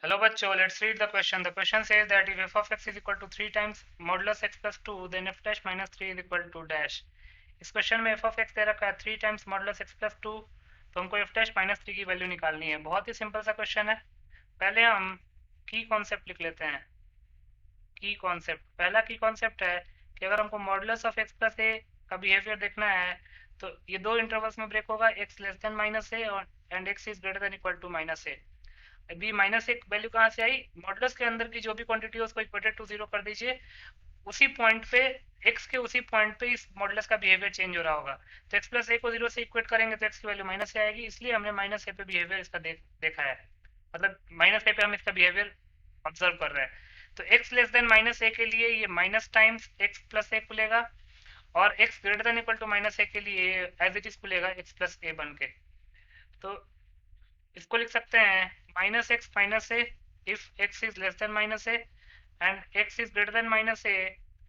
Hello बच्चों, let's read the question. The question says that if f of x is equal to 3 times modulus x plus 2, then f dash minus 3 is equal to dash. इस question में f of x दे रखा है 3 times modulus x plus 2, तो हमको f dash minus 3 की value निकालनी है। बहुत ही सिंपल सा क्वेश्चन है। पहले हम की कॉन्सेप्ट लिख लेते हैं। की कॉन्सेप्ट, पहला की कॉन्सेप्ट है कि अगर हमको modulus of x plus a का बिहेवियर देखना है तो ये दो इंटरवल्स में ब्रेक होगा, x less than minus a और and x is greater than equal to minus a। अभी माइनस एक वैल्यू कहाँ से आई? मॉडुलस के अंदर की जो भी क्वांटिटी है उसको इक्वेटेड टू जीरो कर दीजिए। उसी पॉइंट पे एक्स के उसी पॉइंट पे इस मॉडुलस का बिहेवियर चेंज हो रहा होगा। तो एक्स प्लस ए को जीरो से इक्वेट करेंगे तो एक्स की वैल्यू माइनस से आएगी, इसलिए हमने माइनस ए पे बिहेवियर इसका देखा है। मतलब माइनस ए पे हम इसका बिहेवियर ऑब्जर्व कर रहे हैं। तो x less than minus a के लिए ये minus times x plus a खुलेगा, और x greater than equal to minus a के लिए एज इट इज खुलेगा एक्स प्लस ए बन के। तो इसको लिख सकते हैं minus x minus a if x is less than minus a and x is greater than minus a,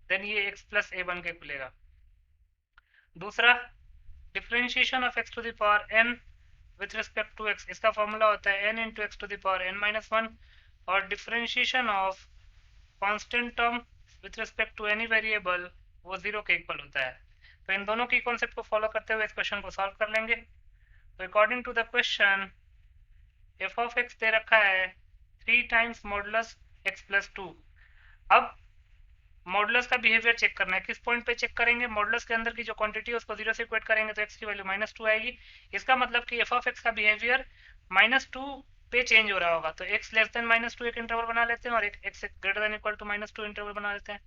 then ये एक्स प्लस ए बन के खुलेगा। दूसरा, differentiation of x to the power n with respect to x, इसका formula होता है n into x to the power n minus one, और differentiation of constant term with respect to any variable वो zero के इक्वल होता है। तो इन दोनों की कॉन्सेप्ट को फॉलो करते हुए इस क्वेश्चन को सॉल्व कर लेंगे। तो according to the question f of x दे रखा है 3 टाइम्स मॉडुलस एक्स प्लस 2। अब मॉडुलस का बिहेवियर चेक करना है। किस पॉइंट पे चेक करेंगे? मॉडुलस के अंदर की जो क्वांटिटी है उसको जीरो से इक्वेट करेंगे तो एक्स की वैल्यू माइनस टू आएगी। इसका मतलब कि एफ ऑफ एक्स का बिहेवियर माइनस टू पे चेंज हो रहा होगा। तो x less than minus two एक इंटरवल बना लेते हैं और एक X greater than equal to minus two interval बना लेते हैं।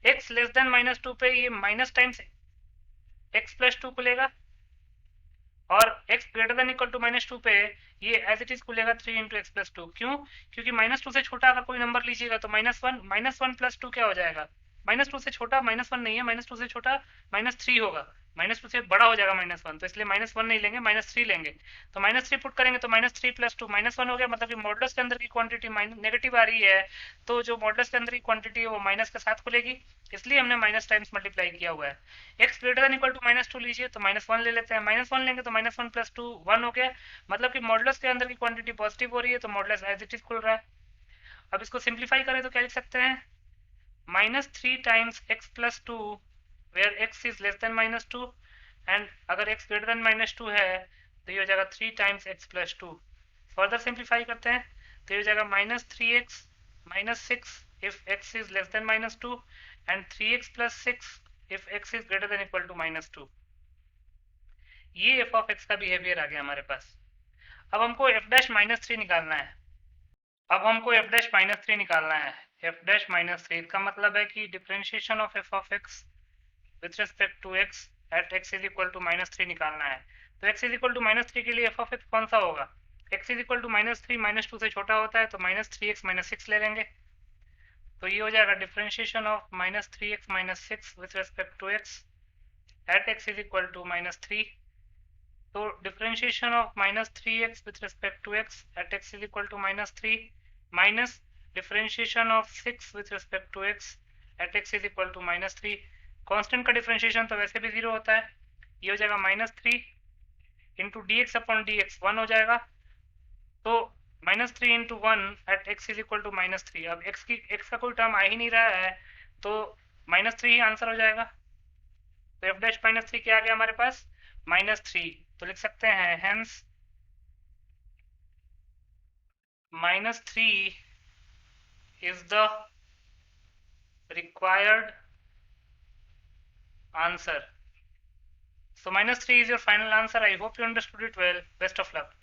X less than minus two पे ये minus times x plus two खुलेगा, और x greater than equal to minus two पे ये एज इट इज खुलेगा 3 इंटू एक्स प्लस टू। क्यों? क्योंकि माइनस टू से छोटा अगर कोई नंबर लीजिएगा तो माइनस वन प्लस टू क्या हो जाएगा? माइनस टू से छोटा माइनस वन नहीं है, माइनस टू से छोटा माइनस थ्री होगा, माइनस टू से बड़ा हो जाएगा माइनस वन, तो इसलिए माइनस वन नहीं लेंगे, माइनस थ्री लेंगे। तो माइनस थ्री पुट करेंगे तो minus three plus two minus one हो गया। मतलब कि मॉडुलस के अंदर की क्वांटिटी नेगेटिव आ रही है, तो जो मॉडुलस के अंदर की क्वांटिटी है वो माइनस के साथ खुलेगी, इसलिए हमने माइनस टाइम्स मल्टीप्लाई किया हुआ है। X greater than equal to minus two लीजिए तो माइनस वन ले लेते हैं, माइनस वन लेंगे तो minus one plus two one हो गया। मतलब कि मॉडुलस के अंदर की क्वांटिटी पॉजिटिव हो रही है, तो मॉडुलस एज इट इज खुल रहा है। अब इसको सिंप्लीफाई करें तो क्या लिख सकते हैं? Minus three times x plus two where x is less than minus two, and अगर x greater than minus two है तो ये हो जाएगा three times x plus two. Further simplify करते हैं तो ये हो जाएगा minus three x minus six if x is less than minus two, and three x plus six if x is greater than equal to minus two. ये F of X का behaviour आ गया हमारे पास। अब हमको एफ डैश माइनस थ्री निकालना है। अब हमको एफ डैश माइनस थ्री निकालना है। एफ डैश माइनस थ्री का मतलब है कि differentiation of F of X with respect to x at x is equal to minus three निकालना है। तो X is equal to minus three के लिए एफ ऑफ एक्स कौन सा होगा? X is equal to minus three minus two से छोटा होता है, तो minus three x minus six ले लेंगे। तो ये हो जाएगा differentiation of minus three x minus six with respect to x at x is equal to minus three. तो differentiation of minus three x with respect to x at x is equal to minus three minus differentiation of six with respect to x at x is equal to minus three. Constant का differentiation तो वैसे भी zero होता है, ये हो जाएगा minus three into d x upon d x one हो जाएगा। तो minus three into one eight x is equal to minus three. अब एक्स का कोई टर्म आ ही नहीं रहा है, तो माइनस थ्री ही आंसर हो जाएगा। तो एफ डैश माइनस थ्री क्या आ गया हमारे पास? Minus three. तो लिख सकते हैं hence minus three is the required answer. So minus 3 is your final answer. I hope you understood it well. Best of luck.